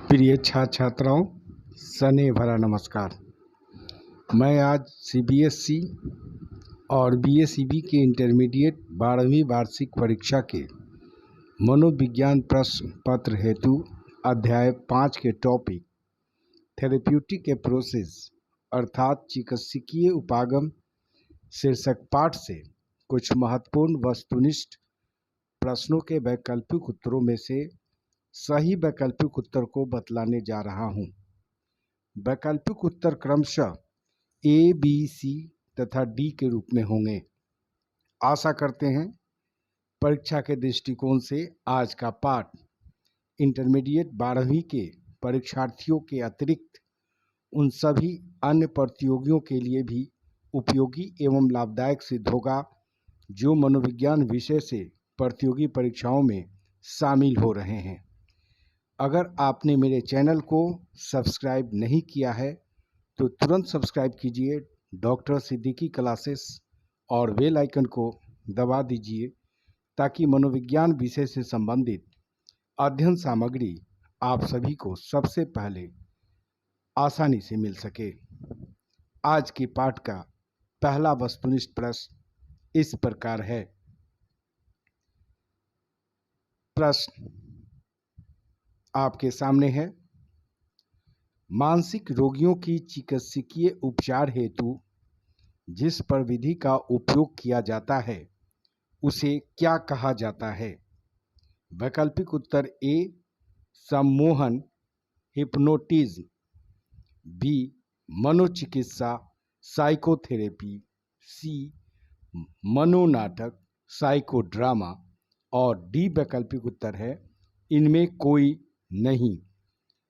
प्रिय छात्र छात्राओं, स्नेह भरा नमस्कार। मैं आज सीबीएसई और बीएसईबी के इंटरमीडिएट 12वीं वार्षिक परीक्षा के मनोविज्ञान प्रश्न पत्र हेतु अध्याय 5 के टॉपिक थेरेप्यूटिक अप्रोचेस अर्थात चिकित्सकीय उपागम शीर्षक पाठ से कुछ महत्वपूर्ण वस्तुनिष्ठ प्रश्नों के वैकल्पिक उत्तरों में से सही वैकल्पिक उत्तर को बतलाने जा रहा हूं। वैकल्पिक उत्तर क्रमशः ए, बी, सी तथा डी के रूप में होंगे। आशा करते हैं परीक्षा के दृष्टिकोण से आज का पाठ इंटरमीडिएट 12वीं के परीक्षार्थियों के अतिरिक्त उन सभी अन्य प्रतियोगियों के लिए भी उपयोगी एवं लाभदायक सिद्ध होगा जो मनोविज्ञान विषय से प्रतियोगी परीक्षाओं में शामिल हो रहे हैं। अगर आपने मेरे चैनल को सब्सक्राइब नहीं किया है तो तुरंत सब्सक्राइब कीजिए डॉक्टर सिद्दीकी क्लासेस और बेल आइकन को दबा दीजिए ताकि मनोविज्ञान विषय से संबंधित अध्ययन सामग्री आप सभी को सबसे पहले आसानी से मिल सके। आज के पाठ का पहला वस्तुनिष्ठ प्रश्न इस प्रकार है। प्रश्न आपके सामने है। मानसिक रोगियों की चिकित्सकीय उपचार हेतु जिस प्रविधि का उपयोग किया जाता है उसे क्या कहा जाता है? वैकल्पिक उत्तर ए सम्मोहन हिप्नोटिज्म, बी मनोचिकित्सा साइकोथेरेपी, सी मनोनाटक साइकोड्रामा और डी वैकल्पिक उत्तर है इनमें कोई नहीं।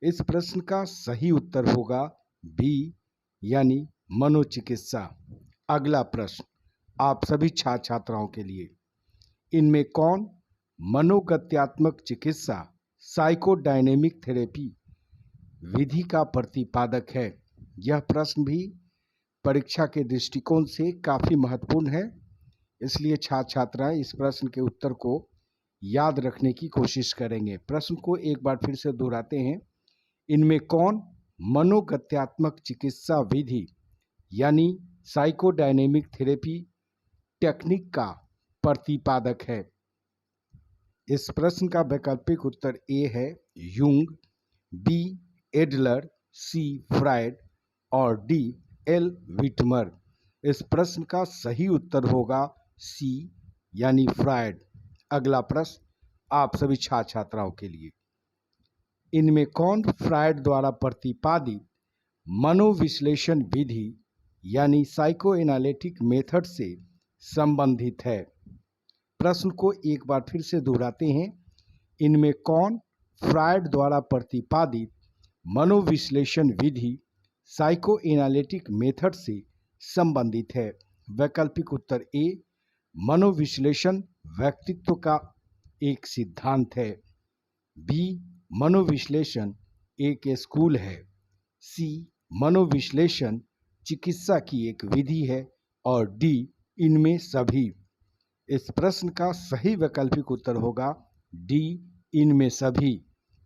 इस प्रश्न का सही उत्तर होगा बी यानी मनोचिकित्सा। अगला प्रश्न आप सभी छात्र छात्राओं के लिए, इनमें कौन मनोगत्यात्मक चिकित्सा साइकोडायनेमिक थेरेपी विधि का प्रतिपादक है? यह प्रश्न भी परीक्षा के दृष्टिकोण से काफ़ी महत्वपूर्ण है, इसलिए छात्र छात्राएं इस प्रश्न के उत्तर को याद रखने की कोशिश करेंगे। प्रश्न को एक बार फिर से दोहराते हैं। इनमें कौन मनोगत्यात्मक चिकित्सा विधि यानी साइकोडायनेमिक थेरेपी टेक्निक का प्रतिपादक है? इस प्रश्न का वैकल्पिक उत्तर ए है यूंग, बी एडलर, सी फ्रायड और डी एल विटमर। इस प्रश्न का सही उत्तर होगा सी यानी फ्रायड। अगला प्रश्न आप सभी छात्र छात्राओं के लिए, इनमें कौन फ्रायड द्वारा प्रतिपादित मनोविश्लेषण विधि यानी साइको एनालिटिक मेथड से संबंधित है? प्रश्न को एक बार फिर से दोहराते हैं। इनमें कौन फ्रायड द्वारा प्रतिपादित मनोविश्लेषण विधि साइको एनालिटिक मेथड से संबंधित है? वैकल्पिक उत्तर ए मनोविश्लेषण व्यक्तित्व का एक सिद्धांत है, बी मनोविश्लेषण एक स्कूल है, सी मनोविश्लेषण चिकित्सा की एक विधि है और डी इनमें सभी। इस प्रश्न का सही वैकल्पिक उत्तर होगा डी इनमें सभी,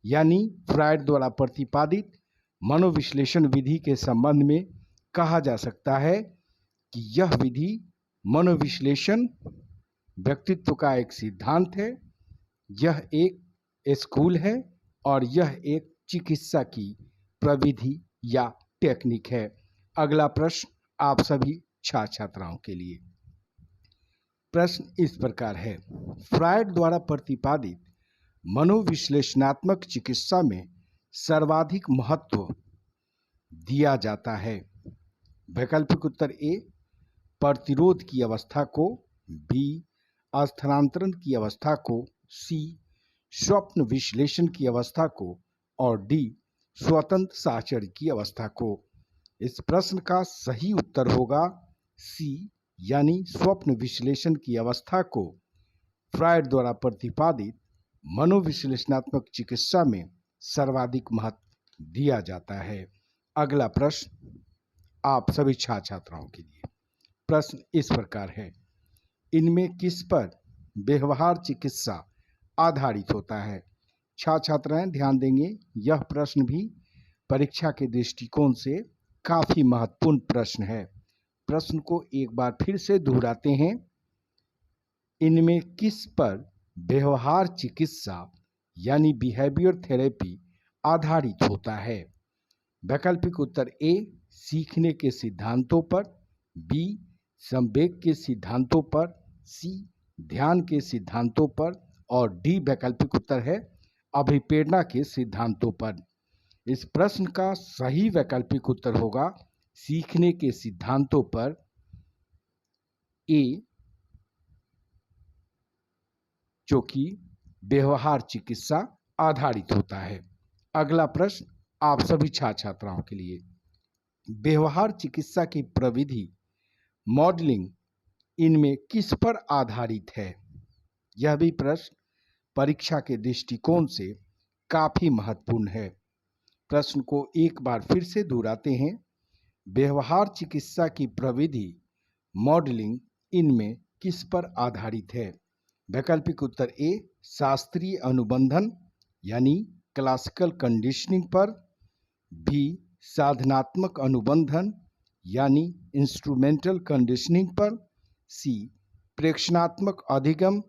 यानी फ्रायड द्वारा प्रतिपादित मनोविश्लेषण विधि के संबंध में कहा जा सकता है कि यह विधि मनोविश्लेषण व्यक्तित्व का एक सिद्धांत है, यह एक स्कूल है और यह एक चिकित्सा की प्रविधि या टेक्निक है। अगला प्रश्न आप सभी छात्र छात्राओं के लिए, प्रश्न इस प्रकार है। फ्रायड द्वारा प्रतिपादित मनोविश्लेषणात्मक चिकित्सा में सर्वाधिक महत्व दिया जाता है? वैकल्पिक उत्तर ए प्रतिरोध की अवस्था को, बी स्थानांतरण की अवस्था को, सी स्वप्न विश्लेषण की अवस्था को और डी स्वतंत्र साहचर्य की अवस्था को। इस प्रश्न का सही उत्तर होगा सी यानी स्वप्न विश्लेषण की अवस्था को फ्रायड द्वारा प्रतिपादित मनोविश्लेषणात्मक चिकित्सा में सर्वाधिक महत्व दिया जाता है। अगला प्रश्न आप सभी छात्र छात्राओं के लिए, प्रश्न इस प्रकार है। इनमें किस पर व्यवहार चिकित्सा आधारित होता है? छात्राएं ध्यान देंगे, यह प्रश्न भी परीक्षा के दृष्टिकोण से काफी महत्वपूर्ण प्रश्न है। प्रश्न को एक बार फिर से दोहराते हैं। इनमें किस पर व्यवहार चिकित्सा यानी बिहेवियर थेरेपी आधारित होता है? वैकल्पिक उत्तर ए सीखने के सिद्धांतों पर, बी संवेग के सिद्धांतों पर, सी ध्यान के सिद्धांतों पर और डी वैकल्पिक उत्तर है अभिप्रेरणा के सिद्धांतों पर। इस प्रश्न का सही वैकल्पिक उत्तर होगा सीखने के सिद्धांतों पर, ए, जो कि व्यवहार चिकित्सा आधारित होता है। अगला प्रश्न आप सभी छात्राओं के लिए, व्यवहार चिकित्सा की प्रविधि मॉडलिंग इनमें किस पर आधारित है? यह भी प्रश्न परीक्षा के दृष्टिकोण से काफी महत्वपूर्ण है। प्रश्न को एक बार फिर से दोहराते हैं। व्यवहार चिकित्सा की प्रविधि मॉडलिंग इनमें किस पर आधारित है? वैकल्पिक उत्तर ए शास्त्रीय अनुबंधन यानी क्लासिकल कंडीशनिंग पर, बी साधनात्मक अनुबंधन यानी इंस्ट्रूमेंटल कंडीशनिंग पर, सी प्रेक्षणात्मक अधिगम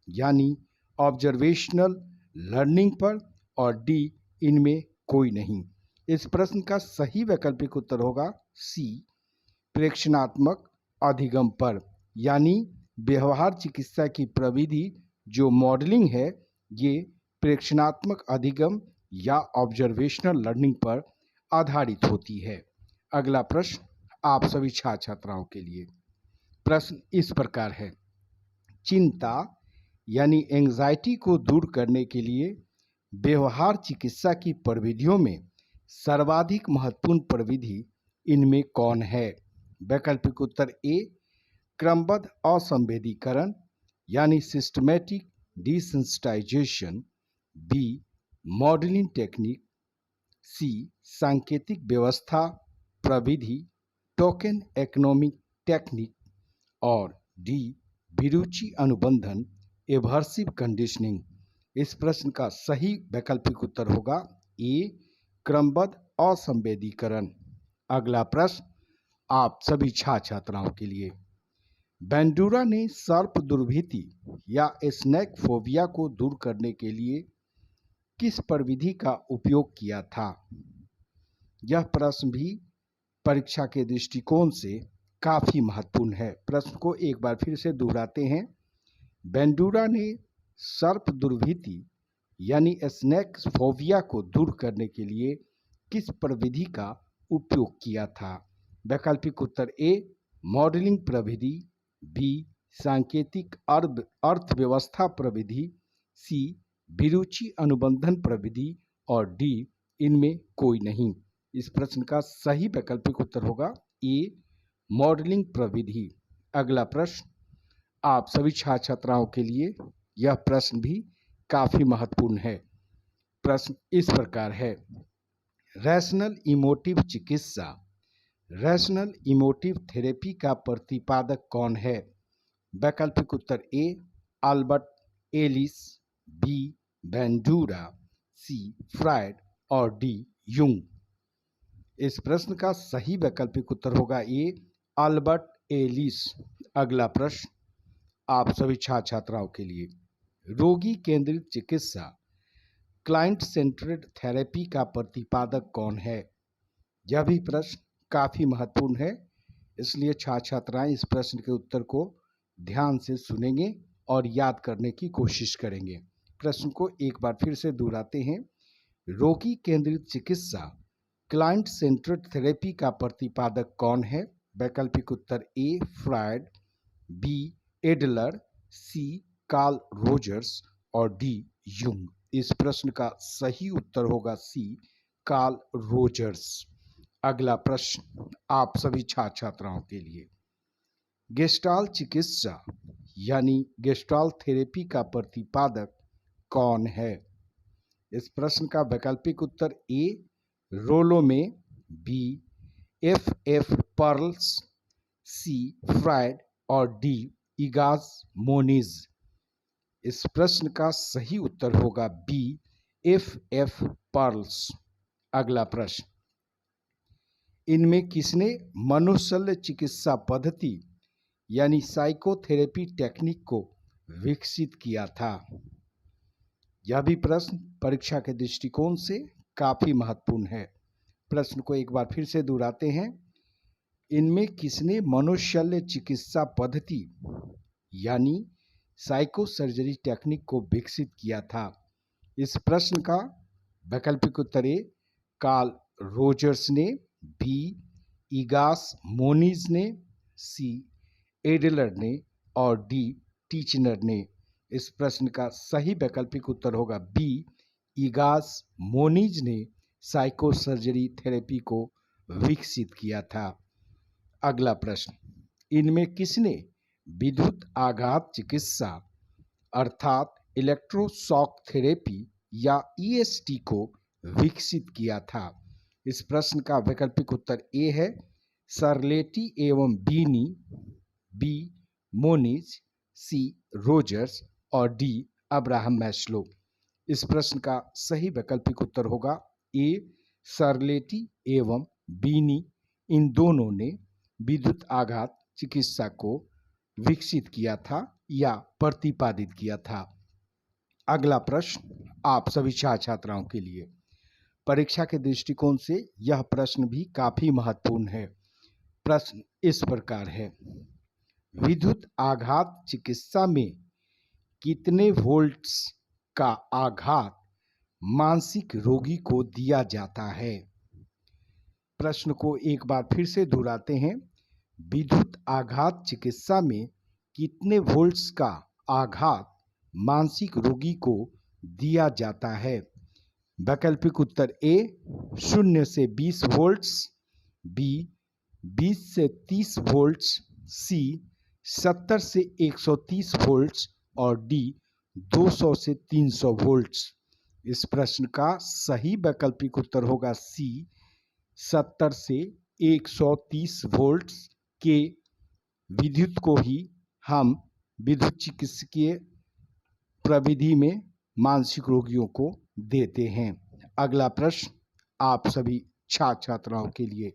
यानी ऑब्जर्वेशनल लर्निंग पर और डी इनमें कोई नहीं। इस प्रश्न का सही वैकल्पिक उत्तर होगा सी प्रेक्षणात्मक अधिगम पर, यानी व्यवहार चिकित्सा की प्रविधि जो मॉडलिंग है ये प्रेक्षणात्मक अधिगम या ऑब्जर्वेशनल लर्निंग पर आधारित होती है। अगला प्रश्न आप सभी छात्राओं के लिए, प्रश्न इस प्रकार है। चिंता यानी एंजाइटी को दूर करने के लिए व्यवहार चिकित्सा की प्रविधियों में सर्वाधिक महत्वपूर्ण प्रविधि इनमें कौन है? वैकल्पिक उत्तर ए क्रमबद्ध असंवेदीकरण यानी systematic desensitisation, B modelling technique, C सांकेतिक व्यवस्था प्रविधि टोकन इकोनॉमिक टेक्निक और डी भिरुचि अनुबंधन एवर्सिव कंडीशनिंग। इस प्रश्न का सही वैकल्पिक उत्तर होगा ए क्रमबद्ध असंवेदीकरण। अगला प्रश्न आप सभी छात्राओं के लिए, बेंडूरा ने सर्प दुर्भीति या स्नेक फोबिया को दूर करने के लिए किस प्रविधि का उपयोग किया था? यह प्रश्न भी परीक्षा के दृष्टिकोण से काफी महत्वपूर्ण है। प्रश्न को एक बार फिर से दोहराते हैं। बेंडूरा ने सर्प दुर्भीति यानी स्नेक फोबिया को दूर करने के लिए किस प्रविधि का उपयोग किया था? वैकल्पिक उत्तर ए मॉडलिंग प्रविधि, बी सांकेतिक अर्थव्यवस्था प्रविधि, सी भिरुचि अनुबंधन प्रविधि और डी इनमें कोई नहीं। इस प्रश्न का सही वैकल्पिक उत्तर होगा ए मॉडलिंग प्रविधि। अगला प्रश्न आप सभी छात्राओं के लिए, यह प्रश्न भी काफी महत्वपूर्ण है। प्रश्न इस प्रकार है। रैशनल इमोटिव चिकित्सा रैशनल इमोटिव थेरेपी का प्रतिपादक कौन है? वैकल्पिक उत्तर A Albert Ellis, B Bandura, C Freud और डी यूंग। इस प्रश्न का सही वैकल्पिक उत्तर होगा ए अल्बर्ट एलिस। अगला प्रश्न आप सभी छात्राओं के लिए, रोगी केंद्रित चिकित्सा क्लाइंट सेंट्रेड थेरेपी का प्रतिपादक कौन है? यह भी प्रश्न काफी महत्वपूर्ण है, इसलिए छात्राएं इस प्रश्न के उत्तर को ध्यान से सुनेंगे और याद करने की कोशिश करेंगे। प्रश्न को एक बार फिर से दोहराते हैं। रोगी केंद्रित चिकित्सा क्लाइंट सेंट्रेड थेरेपी का प्रतिपादक कौन है? वैकल्पिक उत्तर ए फ्रायड, बी एडलर, सी कार्ल रोजर्स और डी यूंग। इस प्रश्न का सही उत्तर होगा सी कार्ल रोजर्स। अगला प्रश्न आप सभी छात्राओं के लिए, गेस्टाल्ट चिकित्सा यानी गेस्टाल्ट थेरेपी का प्रतिपादक कौन है? इस प्रश्न का वैकल्पिक उत्तर ए रोलोमे, बी एफ पर्ल्स, सी फ्रायड और डी इगाज मोनिज। इस प्रश्न का सही उत्तर होगा बी F पर्ल्स। अगला प्रश्न, इनमें किसने मनोशल्य चिकित्सा पद्धति यानी साइकोथेरेपी टेक्निक को विकसित किया था? यह भी प्रश्न परीक्षा के दृष्टिकोण से काफी महत्वपूर्ण है। प्रश्न को एक बार फिर से दोहराते हैं। इनमें किसने मनोशल्य चिकित्सा पद्धति यानी साइको सर्जरी टेक्निक को विकसित किया था? इस प्रश्न का वैकल्पिक उत्तर ए कार्ल रोजर्स ने, बी इगास मोनिज ने, सी एडलर ने और डी टीचनर ने। इस प्रश्न का सही वैकल्पिक उत्तर होगा बी इगास मोनिज ने साइको सर्जरी थेरेपी को विकसित किया था। अगला प्रश्न, इनमें किसने विद्युत आघात चिकित्सा अर्थात इलेक्ट्रोशॉक थेरेपी या ईएसटी को विकसित किया था? इस प्रश्न का वैकल्पिक उत्तर ए है सरलेटी एवं बीनी, बी मोनिज, सी रोजर्स और डी अब्राहम मैस्लो। इस प्रश्न का सही वैकल्पिक उत्तर होगा ए सरलेटी एवं बीनी। इन दोनों ने विद्युत आघात चिकित्सा को विकसित किया था या प्रतिपादित किया था। अगला प्रश्न आप सभी छात्राओं के लिए, परीक्षा के दृष्टिकोण से यह प्रश्न भी काफी महत्वपूर्ण है। प्रश्न इस प्रकार है, विद्युत आघात चिकित्सा में कितने वोल्ट्स का आघात मानसिक रोगी को दिया जाता है? प्रश्न को एक बार फिर से दोहराते हैं। विद्युत आघात चिकित्सा में कितने वोल्ट्स का आघात मानसिक रोगी को दिया जाता है? वैकल्पिक उत्तर ए 0 से 20 वोल्ट्स, बी 20 से 30 वोल्ट्स, सी 70 से 130 वोल्ट्स और डी 200 से 300 वोल्ट्स। इस प्रश्न का सही वैकल्पिक उत्तर होगा सी 70 से 130 वोल्ट्स के विद्युत को ही हम विद्युत चिकित्सकीय प्रविधि में मानसिक रोगियों को देते हैं। अगला प्रश्न आप सभी छात्राओं के लिए,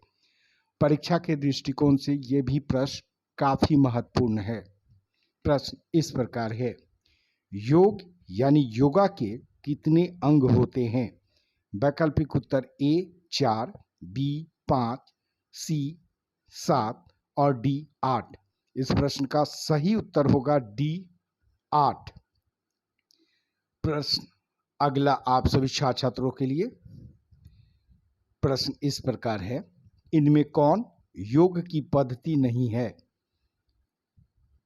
परीक्षा के दृष्टिकोण से ये भी प्रश्न काफी महत्वपूर्ण है। प्रश्न इस प्रकार है, योग यानी योगा के कितने अंग होते हैं? वैकल्पिक उत्तर ए 4, बी 5, सी 7 और डी 8। इस प्रश्न का सही उत्तर होगा डी 8। प्रश्न अगला आप सभी छात्रों के लिए, प्रश्न इस प्रकार है, इनमें कौन योग की पद्धति नहीं है?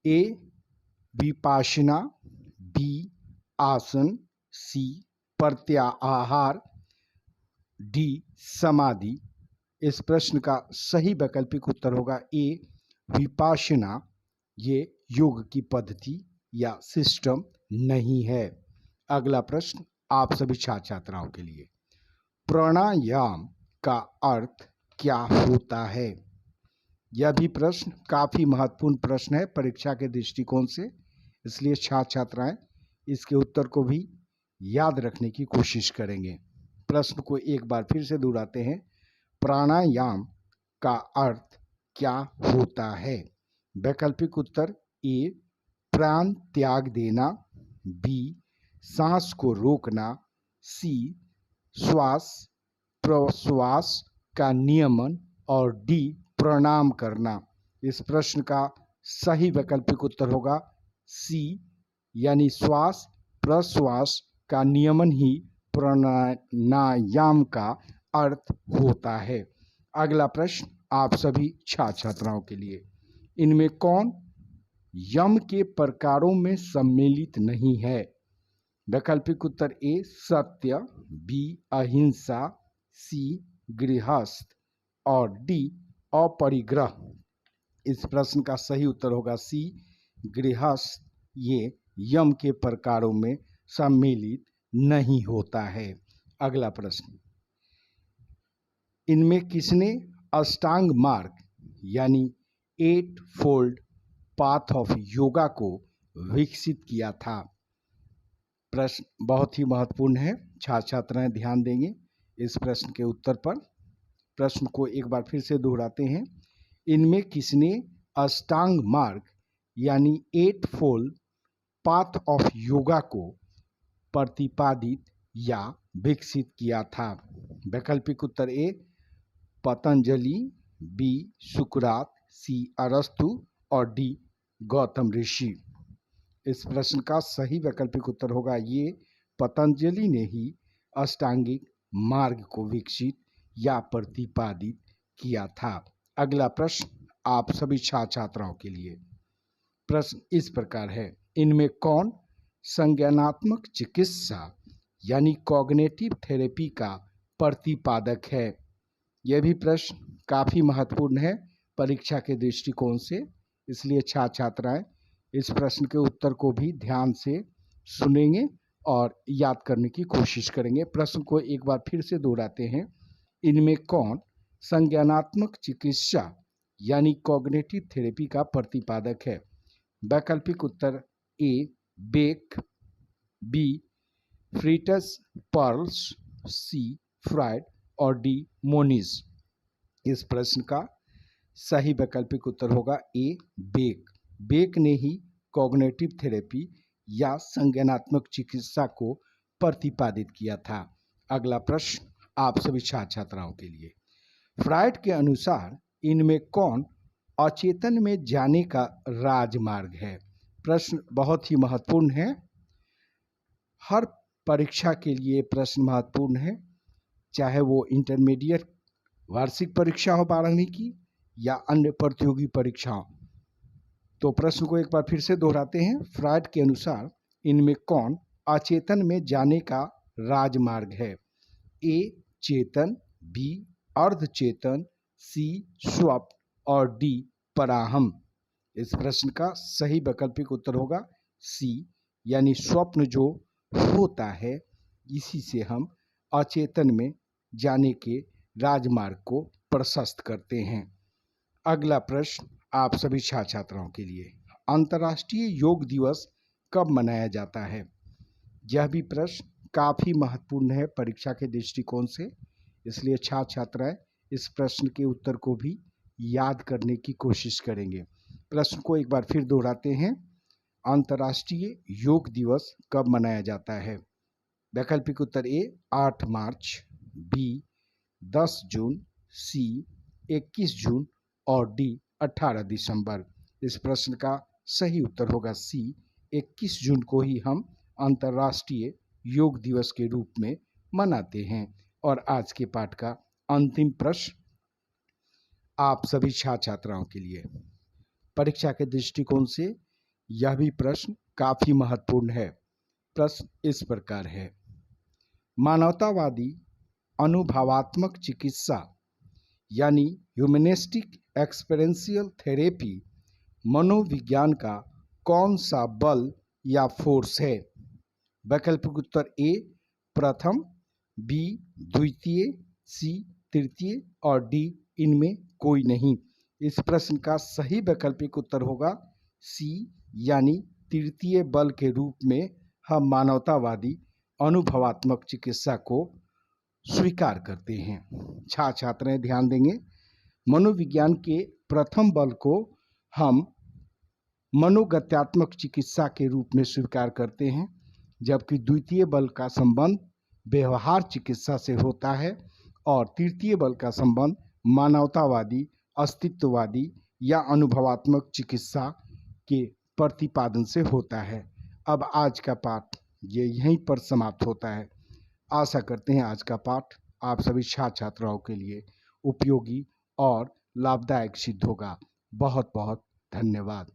ए विपाशना, बी आसन, सी प्रत्याहार, डी समाधि। इस प्रश्न का सही वैकल्पिक उत्तर होगा ए विपाशना। ये योग की पद्धति या सिस्टम नहीं है। अगला प्रश्न आप सभी छात्राओं के लिए, प्राणायाम का अर्थ क्या होता है? यह भी प्रश्न काफी महत्वपूर्ण प्रश्न है परीक्षा के दृष्टिकोण से, इसलिए छात्राएं इसके उत्तर को भी याद रखने की कोशिश करेंगे। प्रश्न को एक बार फिर से दोहराते हैं, प्राणायाम का अर्थ क्या होता है? वैकल्पिक उत्तर ए प्राण त्याग देना, बी सांस को रोकना, सी श्वास प्रश्वास का नियमन और डी प्रणाम करना। इस प्रश्न का सही वैकल्पिक उत्तर होगा सी यानी श्वास प्रश्वास का नियमन ही प्राणायाम का अर्थ होता है। अगला प्रश्न आप सभी छात्राओं के लिए, इनमें कौन यम के प्रकारों में सम्मिलित नहीं है? वैकल्पिक उत्तर ए सत्य, बी अहिंसा, सी गृहस्थ और डी अपरिग्रह। इस प्रश्न का सही उत्तर होगा सी गृहस्थ। ये यम के प्रकारों में सम्मिलित नहीं होता है। अगला प्रश्न, इनमें किसने अष्टांग मार्ग यानी 8 फोल्ड पाथ ऑफ योगा को विकसित किया था? प्रश्न बहुत ही महत्वपूर्ण है छात्र छात्राएं ध्यान देंगे इस प्रश्न के उत्तर पर। प्रश्न को एक बार फिर से दोहराते हैं। इनमें किसने अष्टांग मार्ग यानी 8 फोल्ड पाथ ऑफ योगा को प्रतिपादित या विकसित किया था? वैकल्पिक उत्तर ए पतंजलि, बी सुकरात, सी अरस्तु और डी गौतम ऋषि। इस प्रश्न का सही वैकल्पिक उत्तर होगा ये पतंजलि ने ही अष्टांगिक मार्ग को विकसित या प्रतिपादित किया था। अगला प्रश्न आप सभी छात्र छात्राओं के लिए। प्रश्न इस प्रकार है, इनमें कौन संज्ञानात्मक चिकित्सा यानी कॉग्निटिव थेरेपी का प्रतिपादक है? यह भी प्रश्न काफ़ी महत्वपूर्ण है परीक्षा के दृष्टिकोण से, इसलिए छात्र छात्राएं इस प्रश्न के उत्तर को भी ध्यान से सुनेंगे और याद करने की कोशिश करेंगे। प्रश्न को एक बार फिर से दोहराते हैं। इनमें कौन संज्ञानात्मक चिकित्सा यानी कॉग्निटिव थेरेपी का प्रतिपादक है? वैकल्पिक उत्तर ए बेक, बी फ्रीटस पर्ल्स, सी फ्राइड और डी मोनिज। इस प्रश्न का सही वैकल्पिक उत्तर होगा ए बेक। बेक ने ही कॉग्निटिव थेरेपी या संज्ञानात्मक चिकित्सा को प्रतिपादित किया था। अगला प्रश्न आप सभी छात्र छात्राओं के लिए। फ्राइड के अनुसार इनमें कौन अचेतन में जाने का राजमार्ग है? प्रश्न बहुत ही महत्वपूर्ण है, हर परीक्षा के लिए प्रश्न महत्वपूर्ण है, चाहे वो इंटरमीडिएट वार्षिक परीक्षा हो 12वीं की या अन्य प्रतियोगी परीक्षाओं। तो प्रश्न को एक बार फिर से दोहराते हैं। फ्राइड के अनुसार इनमें कौन अचेतन में जाने का राजमार्ग है? ए चेतन, बी अर्धचेतन, सी स्वप्न और डी पराहम। इस प्रश्न का सही वैकल्पिक उत्तर होगा सी, यानी स्वप्न जो होता है इसी से हम अचेतन में जाने के राजमार्ग को प्रशस्त करते हैं। अगला प्रश्न आप सभी छात्र छात्राओं के लिए। अंतर्राष्ट्रीय योग दिवस कब मनाया जाता है? यह भी प्रश्न काफ़ी महत्वपूर्ण है परीक्षा के दृष्टिकोण से, इसलिए छात्र छात्राएं इस प्रश्न के उत्तर को भी याद करने की कोशिश करेंगे। प्रश्न को एक बार फिर दोहराते हैं। अंतर्राष्ट्रीय योग दिवस कब मनाया जाता है? वैकल्पिक उत्तर ए 8 मार्च, बी 10 जून, सी 21 जून और डी 18 दिसंबर। इस प्रश्न का सही उत्तर होगा सी, 21 जून को ही हम अंतर्राष्ट्रीय योग दिवस के रूप में मनाते हैं। और आज के पाठ का अंतिम प्रश्न आप सभी छात्र छात्राओं के लिए। परीक्षा के दृष्टिकोण से यह भी प्रश्न काफ़ी महत्वपूर्ण है। प्रश्न इस प्रकार है, मानवतावादी अनुभवात्मक चिकित्सा यानी ह्यूमनिस्टिक एक्सपीरियंशियल थेरेपी मनोविज्ञान का कौन सा बल या फोर्स है? वैकल्पिक उत्तर ए प्रथम, बी द्वितीय, सी तृतीय और डी इनमें कोई नहीं। इस प्रश्न का सही वैकल्पिक उत्तर होगा सी, यानी तृतीय बल के रूप में हम मानवतावादी अनुभवात्मक चिकित्सा को स्वीकार करते हैं। छात्र छात्राएं ध्यान देंगे, मनोविज्ञान के प्रथम बल को हम मनोगत्यात्मक चिकित्सा के रूप में स्वीकार करते हैं, जबकि द्वितीय बल का संबंध व्यवहार चिकित्सा से होता है और तृतीय बल का संबंध मानवतावादी, अस्तित्ववादी या अनुभवात्मक चिकित्सा के प्रतिपादन से होता है। अब आज का पाठ ये यहीं पर समाप्त होता है। आशा करते हैं आज का पाठ आप सभी छात्र छात्राओं के लिए उपयोगी और लाभदायक सिद्ध होगा। बहुत बहुत धन्यवाद।